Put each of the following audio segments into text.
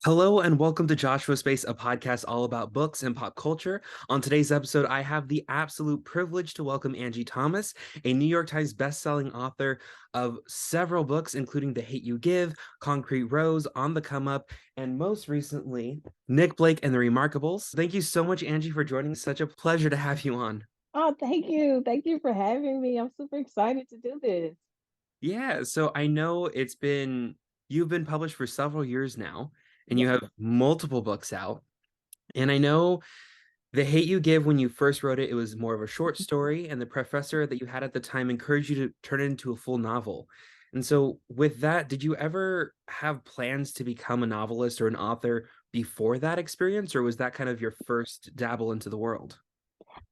Hello and welcome to Joshua Space, a podcast all about books and pop culture. On today's episode, I have the absolute privilege to welcome Angie Thomas, a New York Times bestselling author of several books, including The Hate You Give, Concrete Rose, On the Come Up, and most recently, Nick Blake and the Remarkables. Thank you so much, Angie, for joining. Such a pleasure to have you on. Oh, thank you. Thank you for having me. I'm super excited to do this. Yeah, so I know you've been published for several years now, and you Yes. have multiple books out. And I know The Hate You Give, when you first wrote it, it was more of a short story, and the professor that you had at the time encouraged you to turn it into a full novel. And so, with that, did you ever have plans to become a novelist or an author before that experience, or was that kind of your first dabble into the world?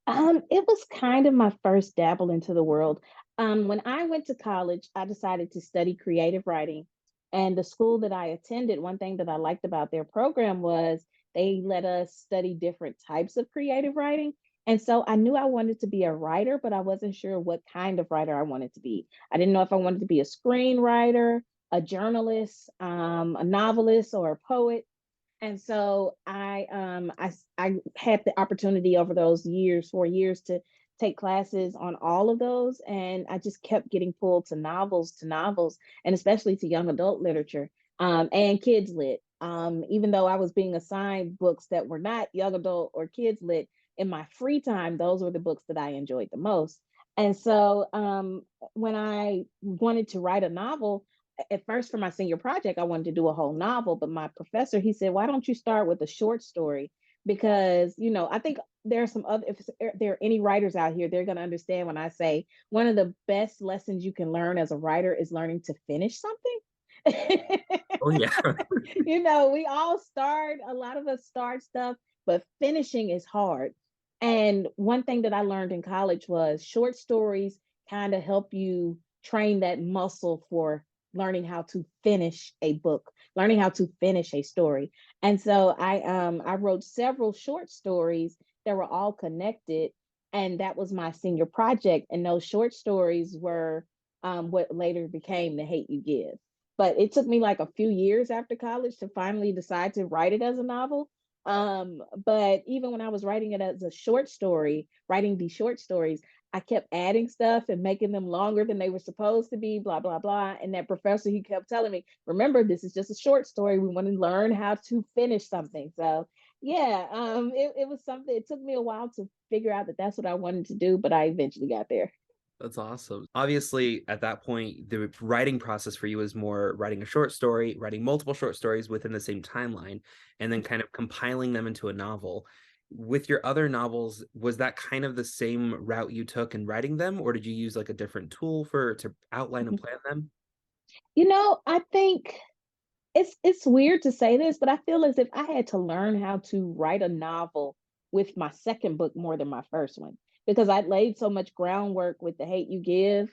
It was kind of my first dabble into the world. When I went to college, I decided to study creative writing. And the school that I attended, one thing that I liked about their program was they let us study different types of creative writing. And so I knew I wanted to be a writer, but I wasn't sure what kind of writer I wanted to be. I didn't know if I wanted to be a screenwriter, a journalist, a novelist, or a poet. And so I had the opportunity over those years, 4 years, to take classes on all of those, and I just kept getting pulled to novels, and especially to young adult literature, and kids lit. Even though I was being assigned books that were not young adult or kids lit in my free time, those were the books that I enjoyed the most. And so when I wanted to write a novel, at first for my senior project, I wanted to do a whole novel, but my professor, he said, why don't you start with a short story? Because, I think there are some other, if there are any writers out here, they're going to understand when I say one of the best lessons you can learn as a writer is learning to finish something. Oh, yeah. We all start, a lot of us start stuff, but finishing is hard. And one thing that I learned in college was short stories kind of help you train that muscle for learning how to finish a book, learning how to finish a story. And so I wrote several short stories that were all connected, and that was my senior project. And those short stories were what later became The Hate You Give. But it took me like a few years after college to finally decide to write it as a novel. But even when I was writing it as a short story, writing these short stories, I kept adding stuff and making them longer than they were supposed to be, blah, blah, blah. And that professor, he kept telling me, remember, this is just a short story. We want to learn how to finish something. So, yeah, it was something, it took me a while to figure out that that's what I wanted to do, but I eventually got there. That's awesome. Obviously, at that point, the writing process for you is more writing a short story, writing multiple short stories within the same timeline, and then kind of compiling them into a novel. With your other novels, was that kind of the same route you took in writing them, or did you use like a different tool for to outline and plan them? I think it's weird to say this, but I feel as if I had to learn how to write a novel with my second book more than my first one because I laid so much groundwork with The Hate You Give,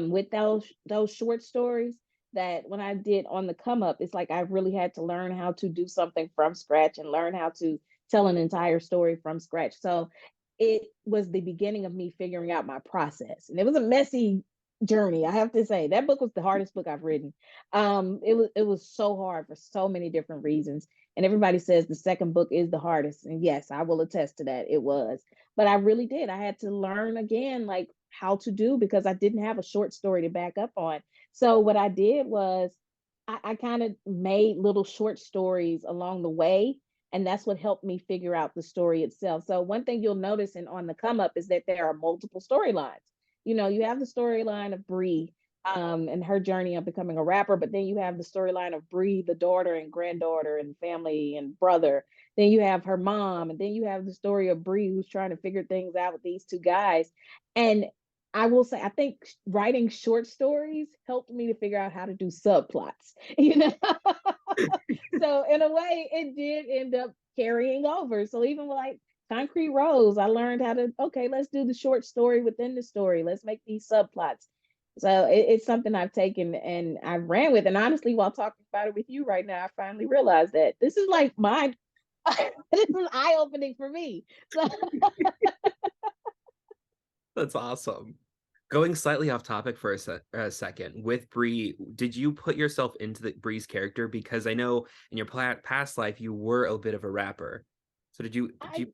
with those short stories that when I did On the Come Up, it's like I really had to learn how to do something from scratch and learn how to tell an entire story from scratch. So it was the beginning of me figuring out my process, and it was a messy journey. I have to say that book was the hardest book I've written. It was so hard for so many different reasons. And everybody says the second book is the hardest. And yes, I will attest to that. It was. But I really did. I had to learn again, like how to do because I didn't have a short story to back up on. So what I did was I kind of made little short stories along the way. And that's what helped me figure out the story itself. So one thing you'll notice in On the Come Up is that there are multiple storylines. You have the storyline of Bree, and her journey of becoming a rapper. But then you have the storyline of Bree, the daughter and granddaughter and family and brother. Then you have her mom, and then you have the story of Bree who's trying to figure things out with these two guys. And I will say, I think writing short stories helped me to figure out how to do subplots. So in a way, it did end up carrying over. So even like Concrete Rose, I learned how to, okay, let's do the short story within the story. Let's make these subplots. So it's something I've taken and I ran with. And honestly, while talking about it with you right now, I finally realized that this is like my, this is eye opening for me. So That's awesome. Going slightly off topic for a second, with Bree, did you put yourself into Bree's character? Because I know in your past life you were a bit of a rapper. So did I you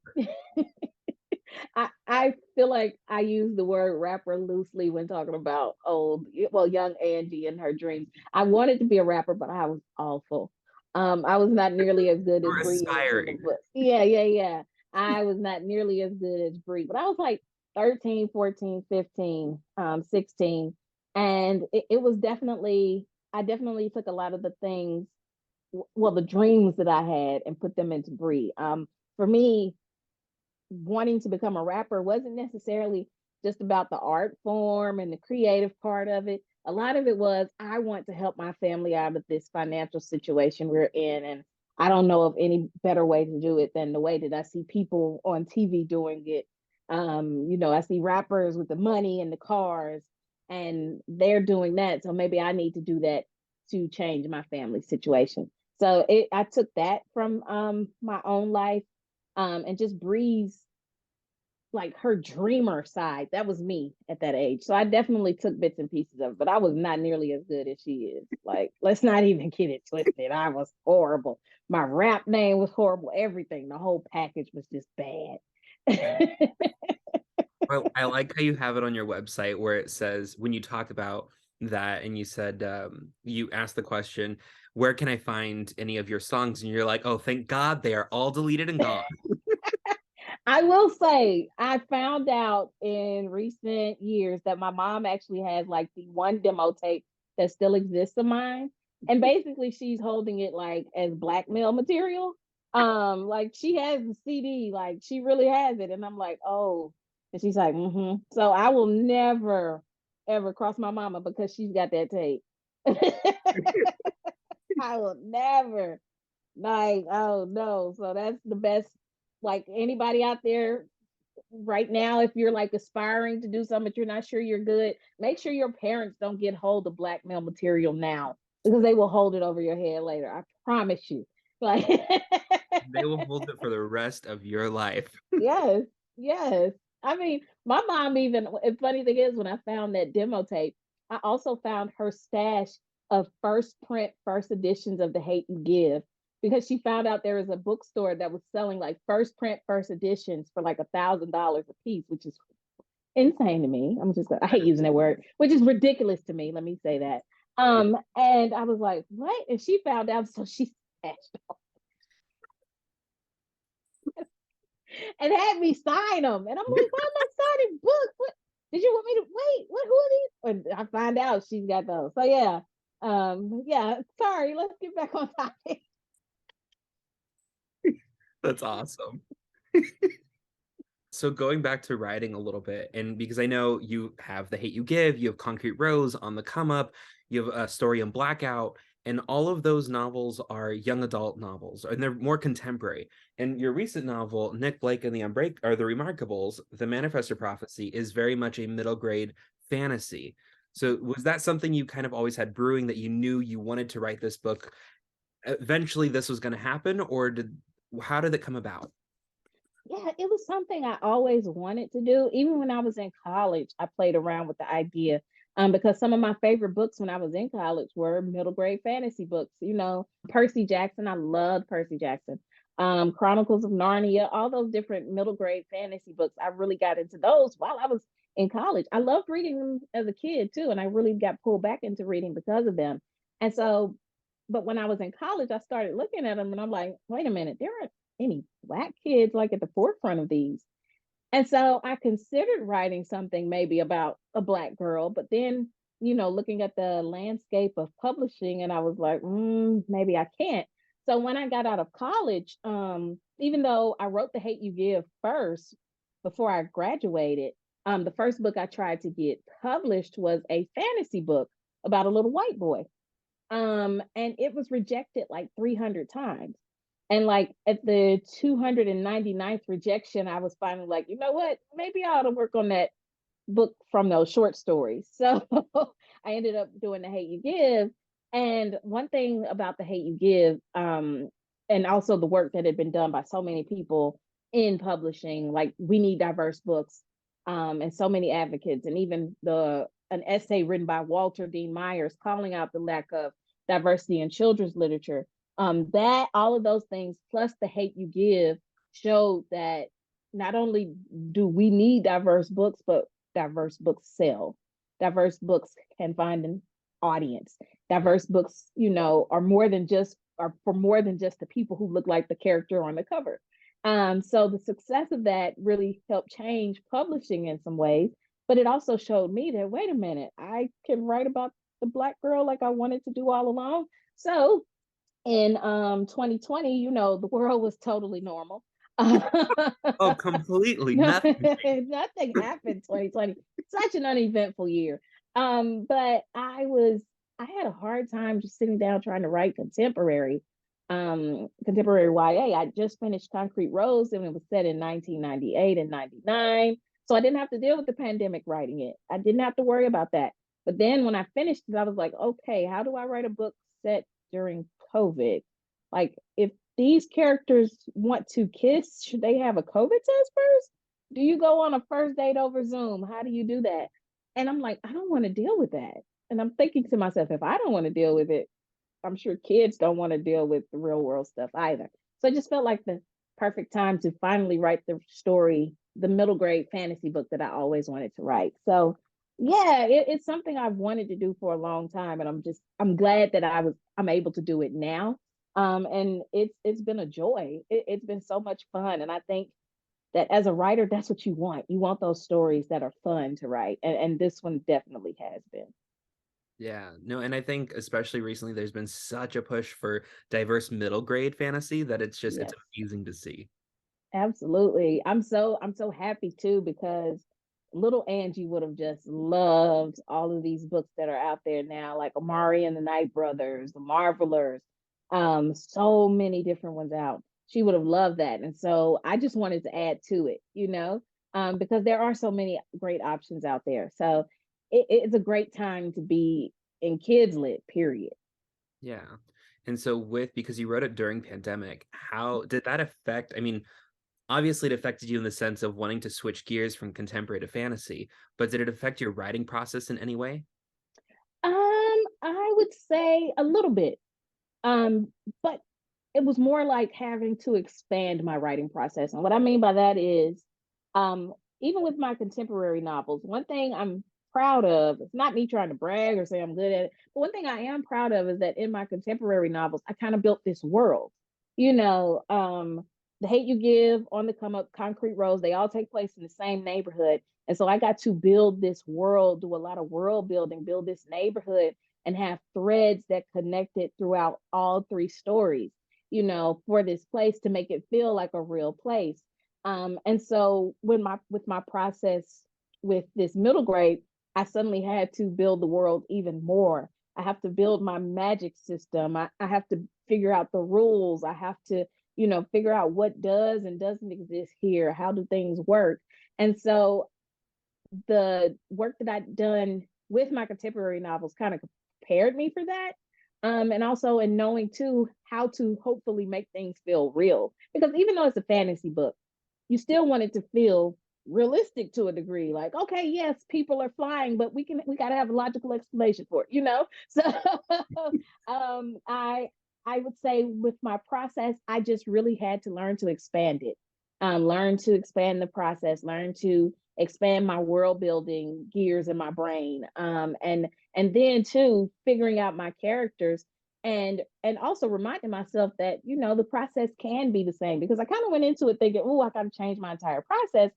I feel like I use the word rapper loosely when talking about young Angie and her dreams. I wanted to be a rapper, but I was awful. I was not nearly as good you as were Bree is in the aspiring? book. Yeah. I was not nearly as good as Bree, but I was like 13, 14, 15, 16. And it was definitely, I definitely took a lot of the things, well, the dreams that I had and put them into Bree. For me, wanting to become a rapper wasn't necessarily just about the art form and the creative part of it. A lot of it was, I want to help my family out of this financial situation we're in. And I don't know of any better way to do it than the way that I see people on TV doing it. I see rappers with the money and the cars, and they're doing that. So maybe I need to do that to change my family situation. So I took that from my own life, and just breeze like her dreamer side. That was me at that age. So I definitely took bits and pieces of it, but I was not nearly as good as she is. Like, let's not even get it twisted. I was horrible. My rap name was horrible. Everything, the whole package was just bad. Well, I like how you have it on your website where it says when you talk about that and you said you asked the question, where can I find any of your songs? And you're like, oh, thank God they are all deleted and gone. I will say, I found out in recent years that my mom actually has like the one demo tape that still exists of mine. And basically she's holding it like as blackmail material. Like she has the CD, like she really has it. And I'm like, oh, and she's like, mm-hmm. So I will never ever cross my mama because she's got that tape. I will never. Like, oh no. So that's the best. Like anybody out there right now, if you're like aspiring to do something but you're not sure you're good, make sure your parents don't get hold of blackmail material now, because they will hold it over your head later. I promise you. Like They will hold it for the rest of your life. yes, yes. I mean, my mom even, and funny thing is, when I found that demo tape, I also found her stash of first print, first editions of The Hate You Give, because she found out there was a bookstore that was selling like first print, first editions for like $1,000 a piece, which is insane to me. I hate using that word, which is ridiculous to me. Let me say that. And I was like, what? And she found out, so she stashed and had me sign them. And I'm like, why am I signing books? What did you want me to wait? What, who are these? And I find out she's got those. So yeah. Yeah, sorry, let's get back on topic. That's awesome. So going back to writing a little bit, and because I know you have The Hate You Give, you have Concrete Rose, On the Come Up, you have a story in Blackout, and all of those novels are young adult novels, and they're more contemporary. And your recent novel, Nick Blake and the The Remarkables, The Manifestor Prophecy, is very much a middle grade fantasy. So was that something you kind of always had brewing, that you knew you wanted to write this book? Eventually this was going to happen, or how did it come about? Yeah, it was something I always wanted to do. Even when I was in college, I played around with the idea. Because some of my favorite books when I was in college were middle grade fantasy books. Percy Jackson. I loved Percy Jackson. Chronicles of Narnia, all those different middle grade fantasy books. I really got into those while I was in college. I loved reading them as a kid too, and I really got pulled back into reading because of them. And so, but when I was in college, I started looking at them and I'm like, wait a minute, there are any Black kids like at the forefront of these. And so I considered writing something maybe about a Black girl, but then, looking at the landscape of publishing, and I was like, maybe I can't. So when I got out of college, even though I wrote The Hate You Give first before I graduated, the first book I tried to get published was a fantasy book about a little white boy. And it was rejected like 300 times. And like at the 299th rejection, I was finally like, you know what? Maybe I ought to work on that book from those short stories. So I ended up doing The Hate You Give. And one thing about The Hate You Give, and also the work that had been done by so many people in publishing, like we need diverse books. and so many advocates, and even an essay written by Walter Dean Myers calling out the lack of diversity in children's literature. That all of those things, plus The Hate U Give, showed that not only do we need diverse books, but diverse books sell. Diverse books can find an audience. Diverse books, are for more than just the people who look like the character on the cover. So the success of that really helped change publishing in some ways, but it also showed me that, wait a minute, I can write about the Black girl like I wanted to do all along. So in 2020, the world was totally normal. Oh, completely. Nothing. Nothing happened 2020. Such an uneventful year. But I had a hard time just sitting down trying to write contemporary YA. I just finished Concrete Rose, and it was set in 1998 and 99. So I didn't have to deal with the pandemic writing it. I didn't have to worry about that. But then when I finished it, I was like, okay, how do I write a book set during COVID? Like, if these characters want to kiss, should they have a COVID test first? Do you go on a first date over Zoom? How do you do that? And I'm like, I don't want to deal with that. And I'm thinking to myself, if I don't want to deal with it, I'm sure kids don't want to deal with the real world stuff either. So I just felt like the perfect time to finally write the story, the middle grade fantasy book that I always wanted to write. So yeah, it's something I've wanted to do for a long time, and I'm glad that I'm able to do it now. And it's been a joy. It's been so much fun, and I think that as a writer, that's what you want. You want those stories that are fun to write, and this one definitely has been. Yeah, no, and I think especially recently there's been such a push for diverse middle grade fantasy that it's Yes. amazing to see. Absolutely. I'm so happy too, because little Angie would have just loved all of these books that are out there now, like Amari and the Night Brothers, the Marvelers, so many different ones out. She would have loved that. And so I just wanted to add to it, because there are so many great options out there. So it's a great time to be in kids lit, period. Yeah. And so because you wrote it during pandemic, how did that affect, I mean, obviously it affected you in the sense of wanting to switch gears from contemporary to fantasy, but did it affect your writing process in any way? I would say a little bit. But it was more like having to expand my writing process. And what I mean by that is, um, even with my contemporary novels, one thing I'm proud of, it's not me trying to brag or say I'm good at it, but one thing I am proud of is that in my contemporary novels, I kind of built this world. You know, The Hate U Give, On the Come Up, Concrete Rose, they all take place in the same neighborhood. And so I got to build this world, do a lot of world building, build this neighborhood, and have threads that connected throughout all three stories, for this place to make it feel like a real place. And so with my process with this middle grade, I suddenly had to build the world even more. I have to build my magic system. I have to figure out the rules. I have to, figure out what does and doesn't exist here. How do things work? And so the work that I'd done with my contemporary novels kind of prepared me for that. And also in knowing too how to hopefully make things feel real. Because even though it's a fantasy book, you still want it to feel realistic to a degree. Like, okay, yes, people are flying, but we gotta have a logical explanation for it. So I would say with my process, I just really had to learn to expand it. Learn to expand the process, learn to expand my world building gears in my brain. And then too, figuring out my characters, and also reminding myself that the process can be the same, because I kind of went into it thinking, oh, I gotta change my entire process.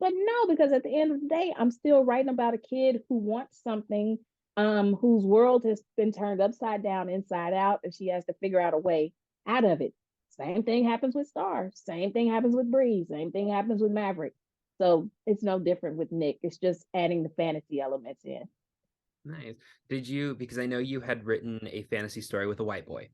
But no, because at the end of the day, I'm still writing about a kid who wants something, whose world has been turned upside down, inside out, and she has to figure out a way out of it. Same thing happens with Star. Same thing happens with Breeze. Same thing happens with Maverick. So it's no different with Nick. It's just adding the fantasy elements in. Nice. Because I know you had written a fantasy story with a white boy.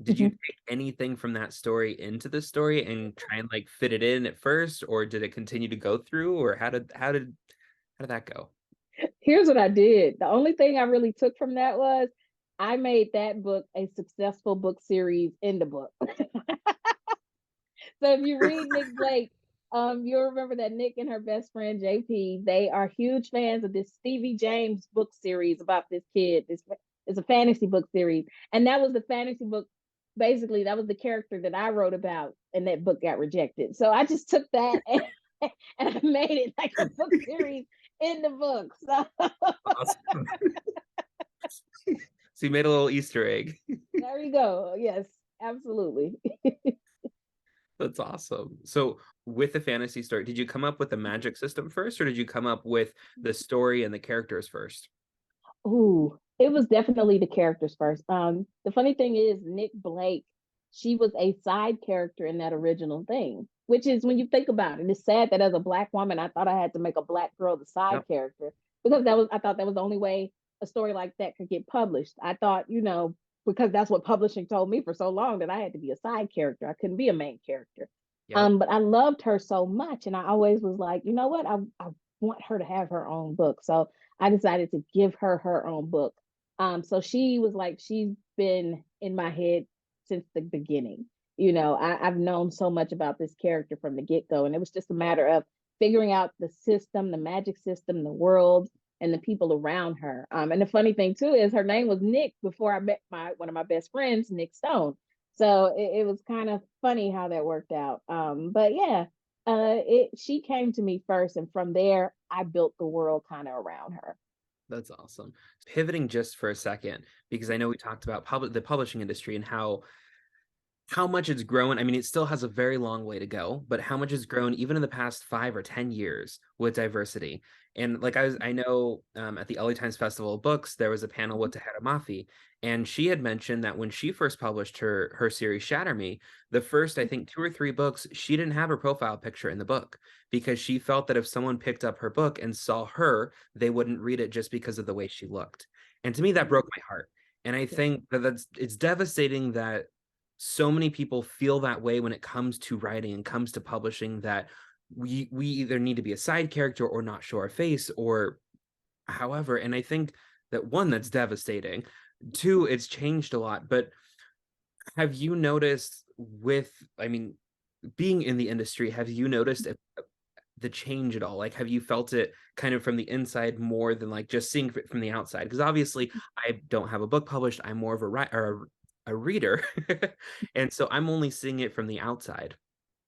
Did you Mhm. take anything from that story into the story and try and like fit it in at first, or did it continue to go through, or how did that go? Here's what I did. The only thing I really took from that was I made that book a successful book series in the book. So if you read Nick Blake, You'll remember that Nick and her best friend JP, they are huge fans of this Stevie James book series about this kid. This is a fantasy book series. And that was the fantasy book. Basically, that was the character that I wrote about, and that book got rejected. So I just took that and, and I made it like a book series in the book. So Awesome. So you made a little Easter egg. there you go. Yes, absolutely. That's awesome. So with the fantasy story, did you come up with the magic system first, or did you come up with the story and the characters first? Ooh, it was definitely the characters first. The funny thing is, Nick Blake, she was a side character in that original thing, which is when you think about it, it's sad that as a black woman, I thought I had to make a black girl the side Yep. character because I thought that was the only way a story like that could get published. I thought, because that's what publishing told me for so long that I had to be a side character. I couldn't be a main character. Yep. But I loved her so much, and I always was like, you know what, I want her to have her own book. So I decided to give her her own book. So she was like, she's been in my head since the beginning. I've known so much about this character from the get go, and it was just a matter of figuring out the system, the magic system, the world, and the people around her. And the funny thing too is her name was Nick before I met one of my best friends, Nick Stone. So it was kind of funny how that worked out. But yeah, she came to me first, and from there I built the world kind of around her. That's awesome. Pivoting just for a second, because I know we talked about the publishing industry and how much it's grown. I mean, it still has a very long way to go, but how much it's grown even in the past 5 or 10 years with diversity. And like I know at the LA Times Festival of Books, there was a panel with Tahira Mafi, and she had mentioned that when she first published her series Shatter Me, the first I think 2 or 3 books, she didn't have her profile picture in the book because she felt that if someone picked up her book and saw her, they wouldn't read it just because of the way she looked. And to me, that broke my heart. And I Yeah. think that it's devastating that so many people feel that way when it comes to writing and comes to publishing, that we either need to be a side character or not show our face or however. And I think that one, that's devastating. Two, it's changed a lot. But have you noticed I mean, being in the industry, have you noticed the change at all? Like, have you felt it kind of from the inside more than like just seeing it from the outside? Because obviously, I don't have a book published. I'm more of a writer, a reader, and so I'm only seeing it from the outside.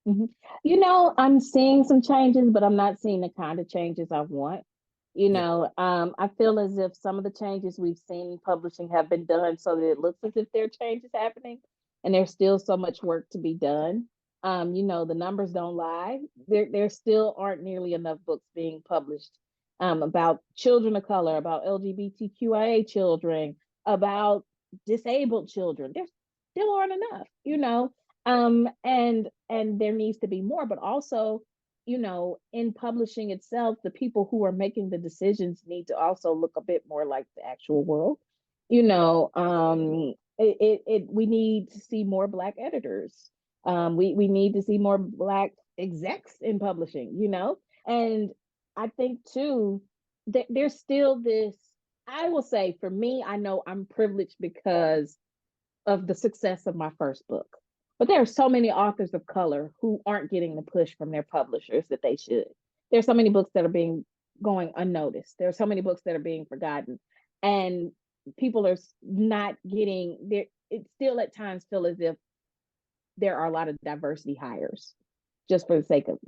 Mhm. I'm seeing some changes, but I'm not seeing the kind of changes I want. Yeah, I feel as if some of the changes we've seen in publishing have been done so that it looks as if there are changes happening, and there's still so much work to be done. The numbers don't lie. There still aren't nearly enough books being published about children of color, about LGBTQIA children, about disabled children. There still aren't enough. And there needs to be more, but also, in publishing itself, the people who are making the decisions need to also look a bit more like the actual world. We need to see more Black editors. We need to see more Black execs in publishing. And I think too that there's still this. I will say, for me, I know I'm privileged because of the success of my first book. But there are so many authors of color who aren't getting the push from their publishers that they should. There's so many books that are being going unnoticed. There are so many books that are being forgotten. And people are not getting there. It still at times feel as if there are a lot of diversity hires just for the sake of.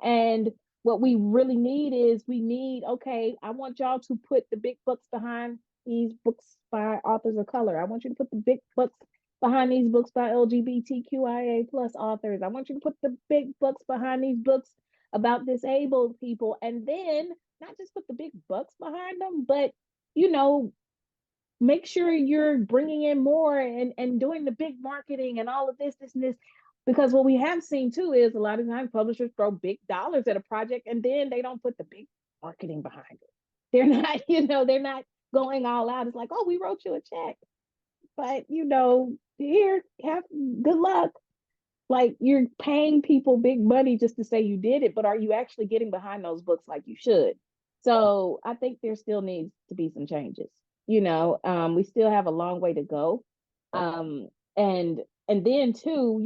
And what we really need is okay, I want y'all to put the big books behind these books by authors of color. I want you to put the big books behind these books by LGBTQIA plus authors. I want you to put the big books behind these books about disabled people. And then not just put the big bucks behind them, but you know, make sure you're bringing in more and doing the big marketing and all of this and this. Because what we have seen too is a lot of times publishers throw big dollars at a project and then they don't put the big marketing behind it. They're not, they're not going all out. It's like, oh, we wrote you a check, but here, have good luck. Like, you're paying people big money just to say you did it, but are you actually getting behind those books like you should? So I think there still needs to be some changes. We still have a long way to go. Um, and then too,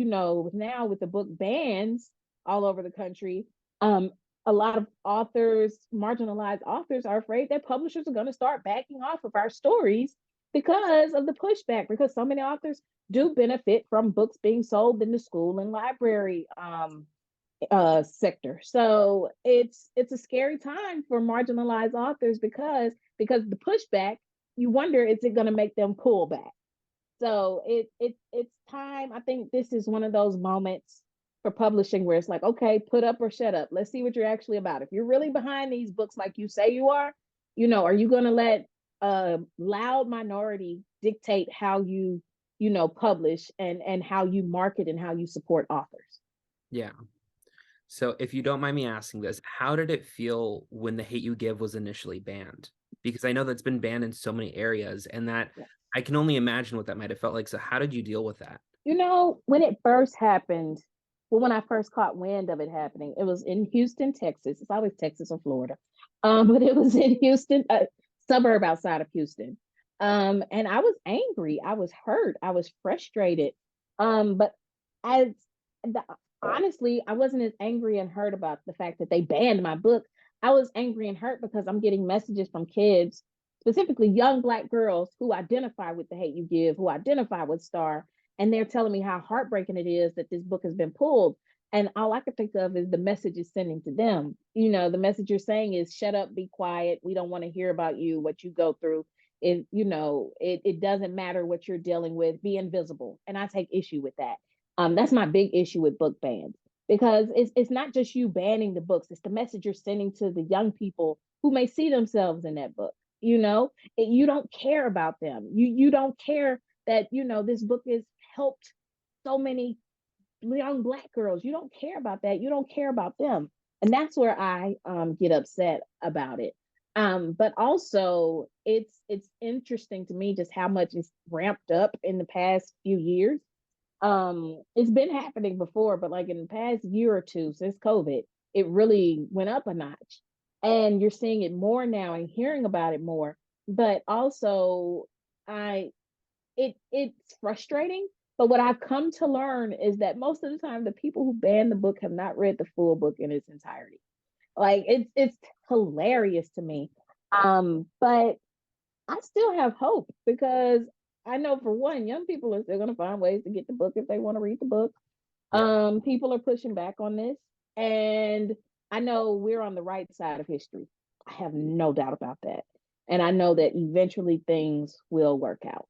now with the book bans, all over the country. Um, a lot of authors, marginalized authors, are afraid that publishers are going to start backing off of our stories because of the pushback, because so many authors do benefit from books being sold in the school and library sector. So it's a scary time for marginalized authors because the pushback, you wonder, is it going to make them pull back? So it's time. I think this is one of those moments for publishing where it's like, okay, put up or shut up. Let's see what you're actually about. If you're really behind these books like you say you are, are you going to let a loud minority dictate how you publish and how you market and how you support authors? Yeah. So if you don't mind me asking this, how did it feel when The Hate U Give was initially banned? Because I know that's been banned in so many areas, and that Yeah. I can only imagine what that might have felt like. So how did you deal with that? When it first happened, well, when I first caught wind of it happening, it was in Houston, Texas. It's always Texas or Florida. But it was in Houston, a suburb outside of Houston. And I was angry. I was hurt. I was frustrated. But as the, honestly, I wasn't as angry and hurt about the fact that they banned my book. I was angry and hurt because I'm getting messages from kids, specifically young Black girls who identify with The Hate U Give, who identify with Star, and they're telling me how heartbreaking it is that this book has been pulled. And all I can think of is the message it's sending to them. The message you're saying is shut up, be quiet. We don't want to hear about you, what you go through. It doesn't matter what you're dealing with, be invisible. And I take issue with that. That's my big issue with book bans, because it's not just you banning the books, it's the message you're sending to the young people who may see themselves in that book. You don't care about them. You don't care that this book has helped so many young Black girls. You don't care about that. You don't care about them. And that's where I get upset about it. But also it's interesting to me just how much is ramped up in the past few years. It's been happening before, but like in the past year or two since COVID, it really went up a notch. And you're seeing it more now and hearing about it more. But also I it's frustrating. But what I've come to learn is that most of the time the people who ban the book have not read the full book in its entirety. Like it's hilarious to me. But I still have hope because I know, for one, young people are still going to find ways to get the book if they want to read the book. Yeah. People are pushing back on this, and I know we're on the right side of history. I have no doubt about that, and I know that eventually things will work out.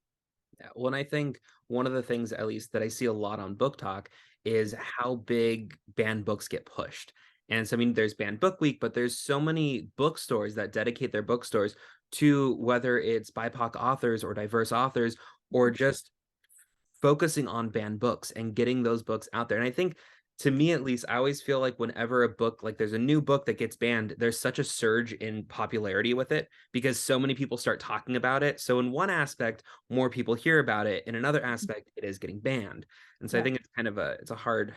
Yeah. Well, and I think one of the things, at least, that I see a lot on Book Talk is how big banned books get pushed. And so, I mean, there's Banned Book Week, but there's so many bookstores that dedicate their bookstores to whether it's BIPOC authors or diverse authors or just focusing on banned books and getting those books out there. And I think, to me at least, I always feel like whenever a book, like there's a new book that gets banned, there's such a surge in popularity with it because so many people start talking about it. So in one aspect, more people hear about it. In another aspect, it is getting banned. And so I Yeah, think it's kind of it's a hard,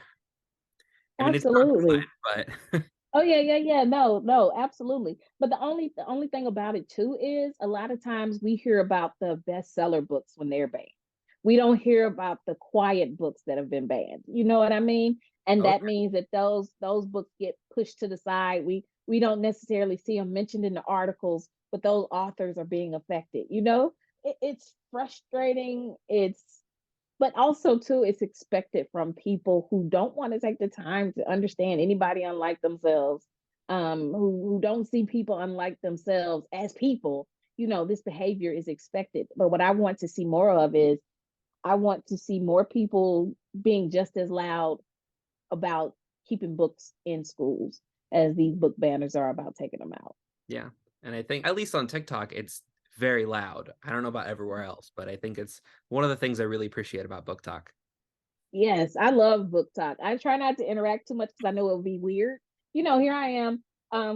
I mean, it's not absolutely. fun, but Oh yeah, yeah, yeah. No, no, absolutely. But the only thing about it too is a lot of times we hear about the bestseller books when they're banned. We don't hear about the quiet books that have been banned. You know what I mean? And okay. that means that those books get pushed to the side. We don't necessarily see them mentioned in the articles, but those authors are being affected. It's frustrating. But also too, it's expected from people who don't want to take the time to understand anybody unlike themselves, who don't see people unlike themselves as people. This behavior is expected. But what I want to see more of is, I want to see more people being just as loud about keeping books in schools as these book banners are about taking them out. Yeah. And I think, at least on TikTok, it's very loud. I don't know about everywhere else, but I think it's one of the things I really appreciate about Book Talk. Yes, I love book talk. I try not to interact too much because I know it would be weird. Here I am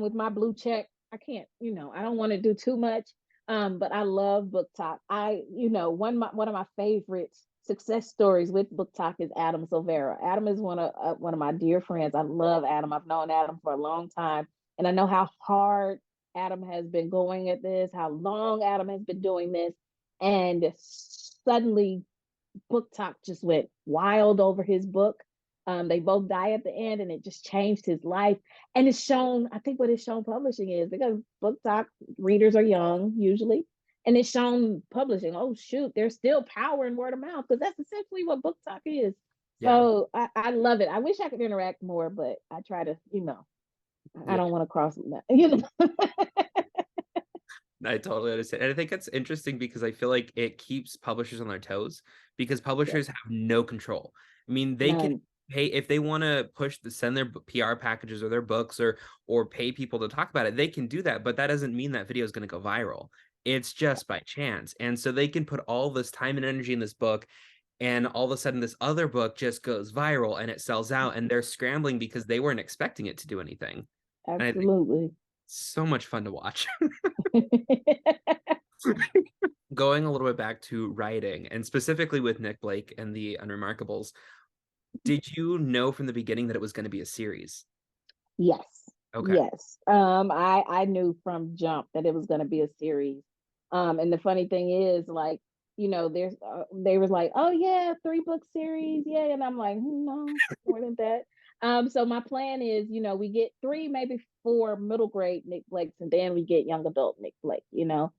with my blue check. I can't, I don't want to do too much. But I love book talk. One of my favorite success stories with book talk is Adam Silvera. Adam is one of my dear friends. I love Adam. I've known Adam for a long time, and I know how hard Adam has been going at this, how long Adam has been doing this, and suddenly book talk just went wild over his book. They both die at the end, and it just changed his life. And it's shown, I think what it's shown publishing is, because book talk readers are young usually, and it's shown publishing. Oh shoot, there's still power in word of mouth, because that's essentially what book talk is. Yeah. So I love it. I wish I could interact more, but I try to, I Yeah. don't want to cross that. I totally understand. And I think it's interesting because I feel like it keeps publishers on their toes because Yeah, publishers have no control. I mean, they can none. pay if they want to send their PR packages or their books or pay people to talk about it, they can do that, but that doesn't mean that video is going to go viral. It's just by chance. And so they can put all this time and energy in this book and all of a sudden this other book just goes viral and it sells out and they're scrambling because they weren't expecting it to do anything. And I think Absolutely. it's so much fun to watch. Going a little bit back to writing and specifically with Nick Blake and the Unremarkables, did you know from the beginning that it was going to be a series? Yes. Okay. Yes. I knew from jump that it was going to be a series. And the funny thing is, like, there's they was like, oh yeah, 3 book series, yeah, and I'm like, no, more than that. So my plan is, we get 3, maybe 4 middle grade Nick Blakes, and then we get young adult Nick Blake. Nice.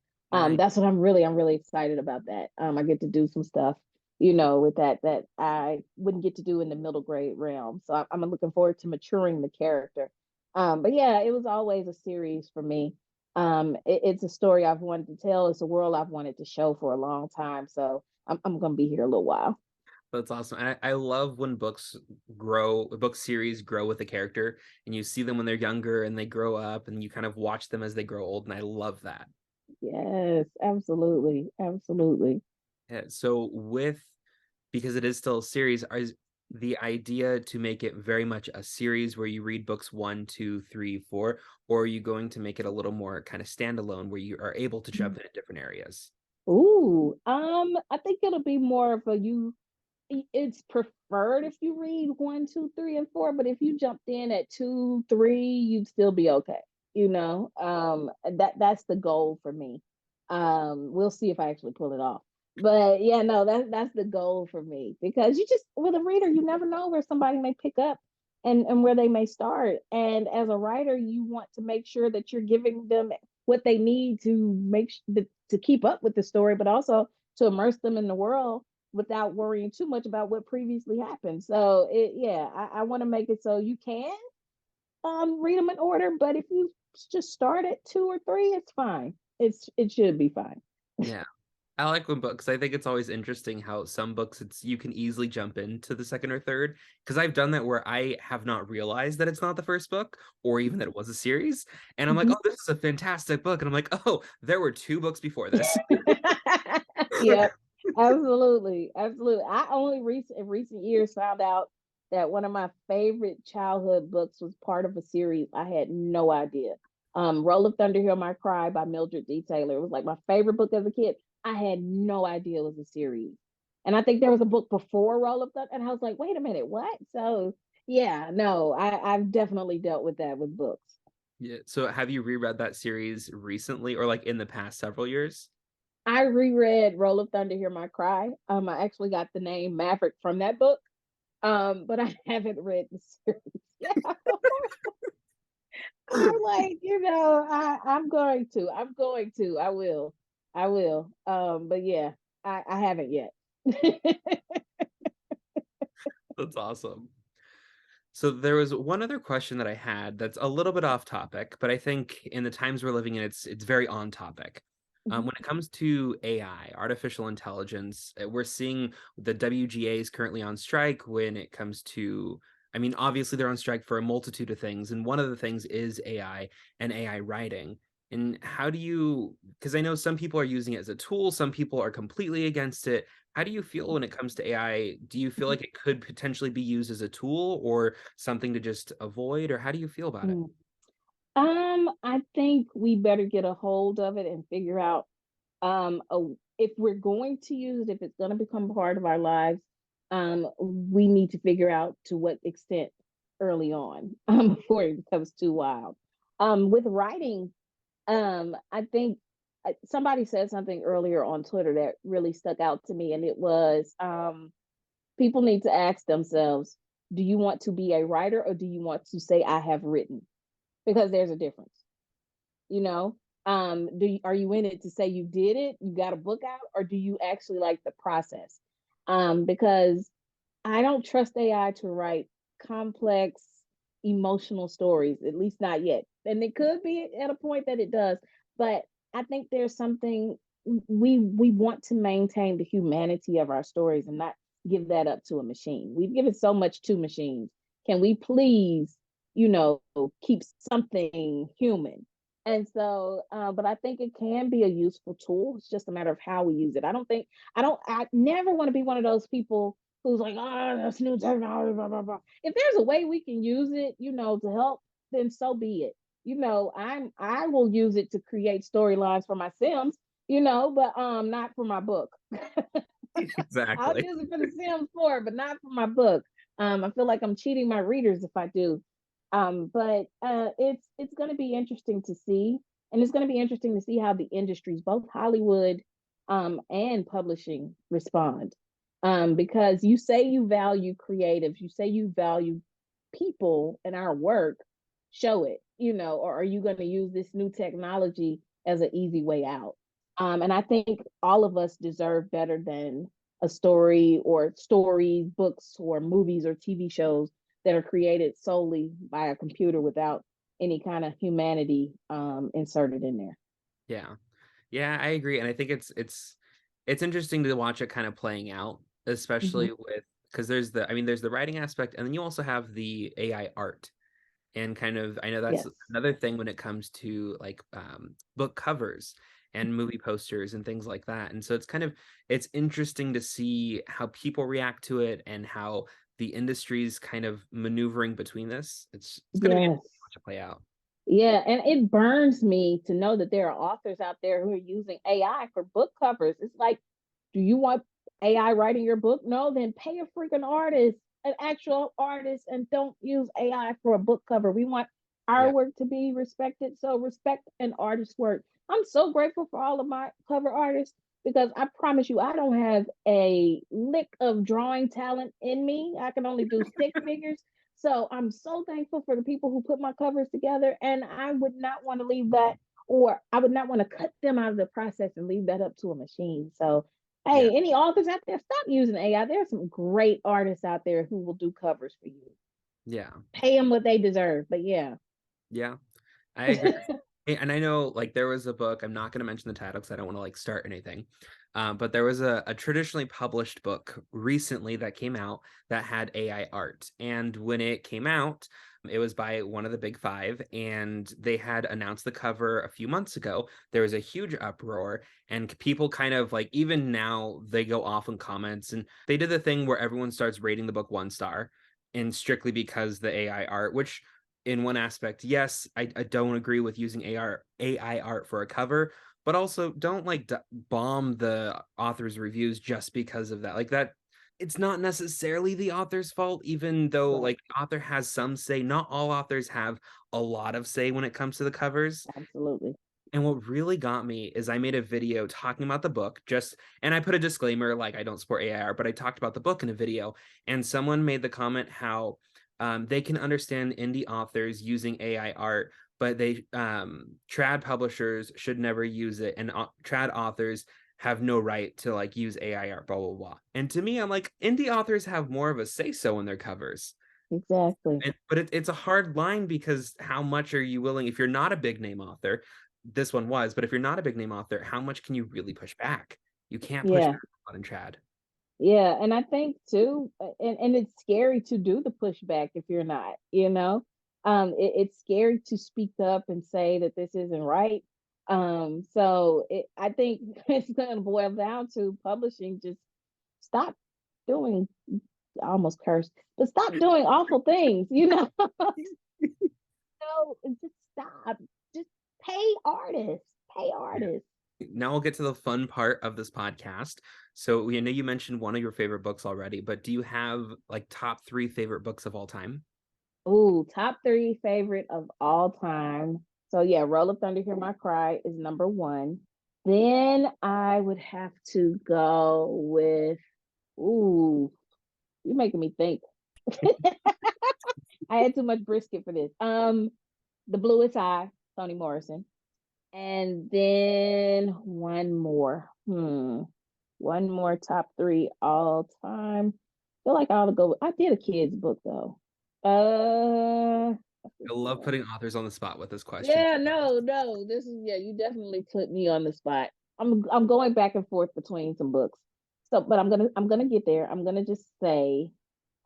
That's what I'm really excited about. That I get to do some stuff, with that I wouldn't get to do in the middle grade realm. So I'm looking forward to maturing the character. But yeah, it was always a series for me. It's a story I've wanted to tell. It's a world I've wanted to show for a long time. So I'm going to be here a little while. That's awesome. And I love when book series grow with a character and you see them when they're younger and they grow up and you kind of watch them as they grow old. And I love that. Yes, absolutely. Absolutely. Yeah, so because it is still a series, is the idea to make it very much a series where you read books 1, 2, 3, 4, or are you going to make it a little more kind of standalone where you are able to jump into different areas? Ooh, I think it'll be more of a it's preferred if you read 1, 2, 3, and 4, but if you jumped in at 2, 3, you'd still be okay. That's the goal for me. We'll see if I actually pull it off. But yeah, no, that's the goal for me, because you just, with a reader, you never know where somebody may pick up and where they may start. And as a writer, you want to make sure that you're giving them what they need to to keep up with the story, but also to immerse them in the world without worrying too much about what previously happened. So yeah, I want to make it so you can read them in order, but if you just start at 2 or 3, it's fine. It should be fine. Yeah. I like when books, I think it's always interesting how some books you can easily jump into the second or third. Because I've done that where I have not realized that it's not the first book or even that it was a series. And I'm like, Mhm. oh, this is a fantastic book. And I'm like, oh, there were 2 books before this. Yep, absolutely, absolutely. I only in recent years found out that one of my favorite childhood books was part of a series. I had no idea. Roll of Thunder, Hear My Cry by Mildred D. Taylor. It was like my favorite book as a kid. I had no idea it was a series. And I think there was a book before Roll of Thunder, and I was like, wait a minute, what? So yeah, no, I've definitely dealt with that with books. Yeah. So have you reread that series recently or like in the past several years? I reread Roll of Thunder, Hear My Cry. I actually got the name Maverick from that book. But I haven't read the series. Yeah. I'm like, I'm going to. I'm going to. I will. I will. But yeah, I haven't yet. That's awesome. So there was one other question that I had that's a little bit off topic, but I think in the times we're living in, it's very on topic. When it comes to AI, artificial intelligence, we're seeing the WGA is currently on strike when it comes to, I mean, obviously they're on strike for a multitude of things, and one of the things is AI and AI writing. And how do you, because I know some people are using it as a tool, some people are completely against it. How do you feel when it comes to AI? Do you feel like it could potentially be used as a tool or something to just avoid, or how do you feel about it? Mm. I think we better get a hold of it and figure out if we're going to use it, if it's going to become part of our lives, we need to figure out to what extent early on, before it becomes too wild. With writing, I think somebody said something earlier on Twitter that really stuck out to me, and it was, people need to ask themselves, do you want to be a writer or do you want to say I have written? Because there's a difference, you know. Are you in it to say you did it, you got a book out, or do you actually like the process? Because I don't trust AI to write complex emotional stories, at least not yet. And it could be at a point that it does, but I think there's something we want to maintain the humanity of our stories and not give that up to a machine. We've given so much to machines. Can we please, keep something human? And so, but I think it can be a useful tool. It's just a matter of how we use it. I never want to be one of those people who's like, oh, that's new technology, blah, blah, blah. If there's a way we can use it, to help, then so be it. I will use it to create storylines for my Sims, but not for my book. I'll Exactly. use it for the Sims 4, but not for my book. I feel like I'm cheating my readers if I do. But it's going to be interesting to see, and it's going to be interesting to see how the industries, both Hollywood, and publishing, respond. Because you say you value creatives, you say you value people in our work, show it, or are you going to use this new technology as an easy way out? And I think all of us deserve better than a story or stories, books, or movies or TV shows that are created solely by a computer without any kind of humanity inserted in there. Yeah. Yeah, I agree. And I think it's interesting to watch it kind of playing out, Mm-hmm. especially with because there's the writing aspect, and then you also have the AI art. And kind of I know that's Yes. another thing when it comes to like book covers and movie posters and things like that. And so it's interesting to see how people react to it and how the industry's kind of maneuvering between this. It's going to be Yes. interesting to watch it play out. Yeah, and it burns me to know that there are authors out there who are using AI for book covers. It's like, do you want AI writing your book? No, then pay a freaking artist, an actual artist, and don't use AI for a book cover. We want our Yeah. work to be respected. So respect an artist's work. I'm so grateful for all of my cover artists because I promise you, I don't have a lick of drawing talent in me. I can only do stick figures. So I'm so thankful for the people who put my covers together, and I would not want to leave that, or I would not want to cut them out of the process and leave that up to a machine. So, Yeah. hey, any authors out there, stop using AI. There are some great artists out there who will do covers for you. Yeah. Pay them what they deserve. But yeah, Yeah. I agree. And I know like there was a book, I'm not going to mention the title because I don't want to like start anything. But there was a traditionally published book recently that came out that had AI art. And when it came out, it was by one of the big five, and they had announced the cover a few months ago. There was a huge uproar, and people kind of like, even now, they go off in comments, and they did the thing where everyone starts rating the book 1 star, and strictly because the AI art, which in one aspect, yes, I don't agree with using AI art for a cover, but also don't like bomb the author's reviews just because of that. Like that, it's not necessarily the author's fault, even though right. like the author has some say. Not all authors have a lot of say when it comes to the covers. Absolutely. And what really got me is I made a video talking about the book, and I put a disclaimer like I don't support AI art, but I talked about the book in a video, and someone made the comment how they can understand indie authors using AI art, but they trad publishers should never use it, and trad authors have no right to like use AI art, blah blah blah. And to me, I'm like, indie authors have more of a say so in their covers. Exactly. But it's a hard line because how much are you willing, if you're not a big name author, this one was, but if you're not a big name author, how much can you really push back? You can't push Yeah. back on Chad. Yeah. And I think too, and it's scary to do the pushback if you're not, it's scary to speak up and say that this isn't right. I think it's going to boil down to publishing just stop doing, I almost cursed, but stop doing awful things, just stop. Just pay Yeah. artists. Now we'll get to the fun part of this podcast. So we know you mentioned one of your favorite books already, but do you have like top 3 favorite books of all time? Ooh, top three favorite of all time. So yeah, Roll of Thunder, Hear My Cry is number one. Then I would have to go with, ooh, you're making me think. I had too much brisket for this. The Bluest Eye, Toni Morrison. And then one more. One more top three all time. Feel like I'll go. I did a kid's book though. I love putting authors on the spot with this question. Yeah, no. This is you definitely put me on the spot. I'm going back and forth between some books. So, but I'm gonna get there. I'm gonna just say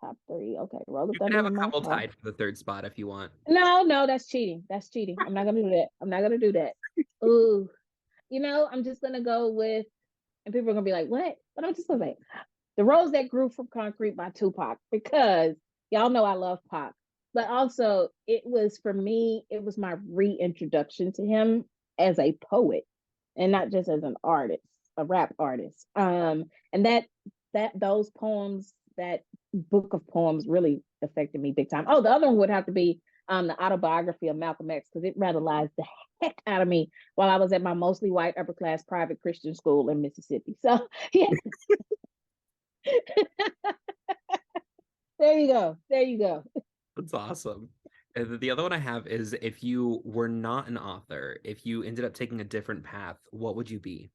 top three. Okay, Roll the You can Thunder have a in my couple heart. tied for the third spot if you want. No, that's cheating. That's cheating. I'm not gonna do that. I'm not gonna do that. Ooh, I'm just gonna go with, and people are gonna be like, "What?" But I'm just gonna say, "The Rose That Grew from Concrete" by Tupac, because y'all know I love Pac, but also it was for me. It was my reintroduction to him as a poet, and not just as an artist, a rap artist. And that those poems, that book of poems, really affected me big time. Oh, the other one would have to be the Autobiography of Malcolm X, because it radicalized the heck out of me while I was at my mostly white upper class private Christian school in Mississippi. So yeah, there you go. There you go. That's awesome. And the other one I have is, if you were not an author, if you ended up taking a different path, what would you be?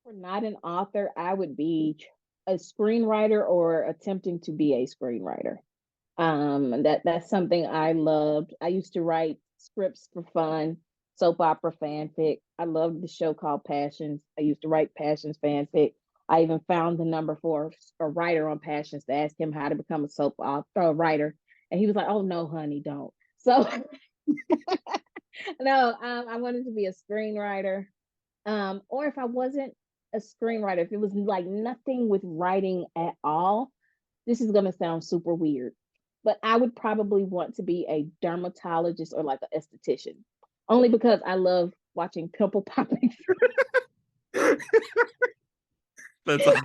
We're not an author, I would be a screenwriter or attempting to be a screenwriter. That's something I loved. I used to write scripts for fun, soap opera fanfic. I loved the show called Passions. I used to write Passions fanfic. I even found the number for a writer on Passions to ask him how to become a soap opera writer, and he was like, "Oh no, honey, don't." So no, I wanted to be a screenwriter. Or if I wasn't a screenwriter, if it was like nothing with writing at all, this is gonna sound super weird, but I would probably want to be a dermatologist or like an esthetician, only because I love watching pimple popping. That's awesome.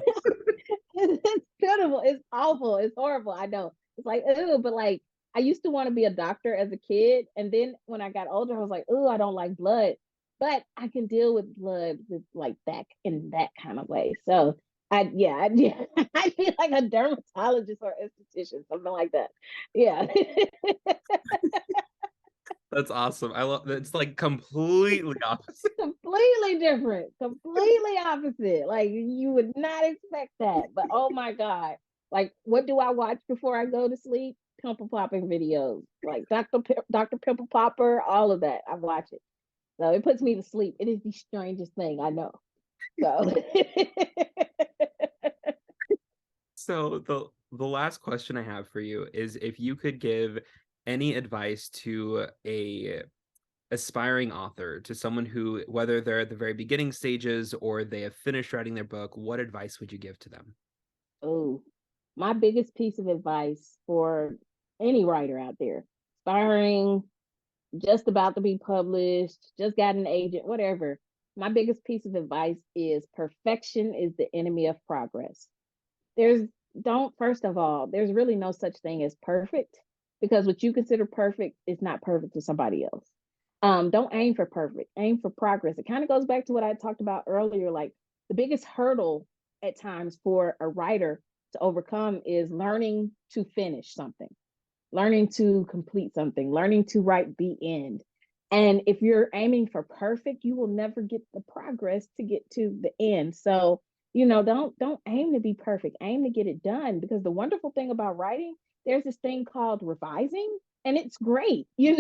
It's pitiful. It's awful. It's horrible. I know. It's like, ew, but like I used to want to be a doctor as a kid. And then when I got older, I was like, oh, I don't like blood. But I can deal with blood with like that in that kind of way. So yeah, I'd be like a dermatologist or esthetician, something like that. Yeah. That's awesome. I love that. It's like completely opposite. Completely different, completely opposite. Like you would not expect that. But oh my God. Like, what do I watch before I go to sleep? Pimple popping videos. Like Dr. Pimple Popper, all of that. I watch it. So it puts me to sleep. It is the strangest thing I know. So So the last question I have for you is, if you could give any advice to a aspiring author, to someone who, whether they're at the very beginning stages or they have finished writing their book, what advice would you give to them? oh, my biggest piece of advice for any writer out there, aspiring, just about to be published, just got an agent, whatever. My biggest piece of advice is perfection is the enemy of progress. There's don't First of all, there's really no such thing as perfect, because what you consider perfect is not perfect to somebody else. Don't aim for perfect, aim for progress. It kind of goes back to what I talked about earlier. Like the biggest hurdle at times for a writer to overcome is learning to finish something, learning to complete something, learning to write the end. And if you're aiming for perfect, you will never get the progress to get to the end. So, don't aim to be perfect. Aim to get it done, because the wonderful thing about writing, there's this thing called revising, and it's great. You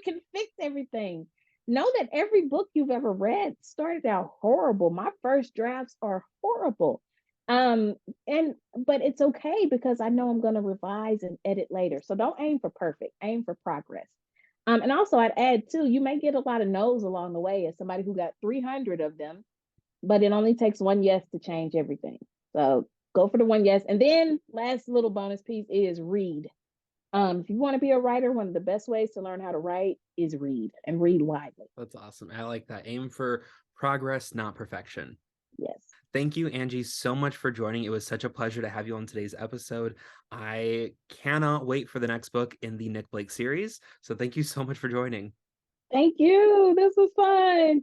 can fix everything. Know that every book you've ever read started out horrible. My first drafts are horrible. Um, and but it's okay, because I know I'm going to revise and edit later. So don't aim for perfect, aim for progress. And also I'd add too, you may get a lot of no's along the way as somebody who got 300 of them, but it only takes one yes to change everything. So go for the one yes. And then last little bonus piece is read. If you want to be a writer, one of the best ways to learn how to write is read, and read widely. That's awesome. I like that. Aim for progress, not perfection. Yes. Thank you, Angie, so much for joining. It was such a pleasure to have you on today's episode. I cannot wait for the next book in the Nick Blake series. So thank you so much for joining. Thank you. This was fun.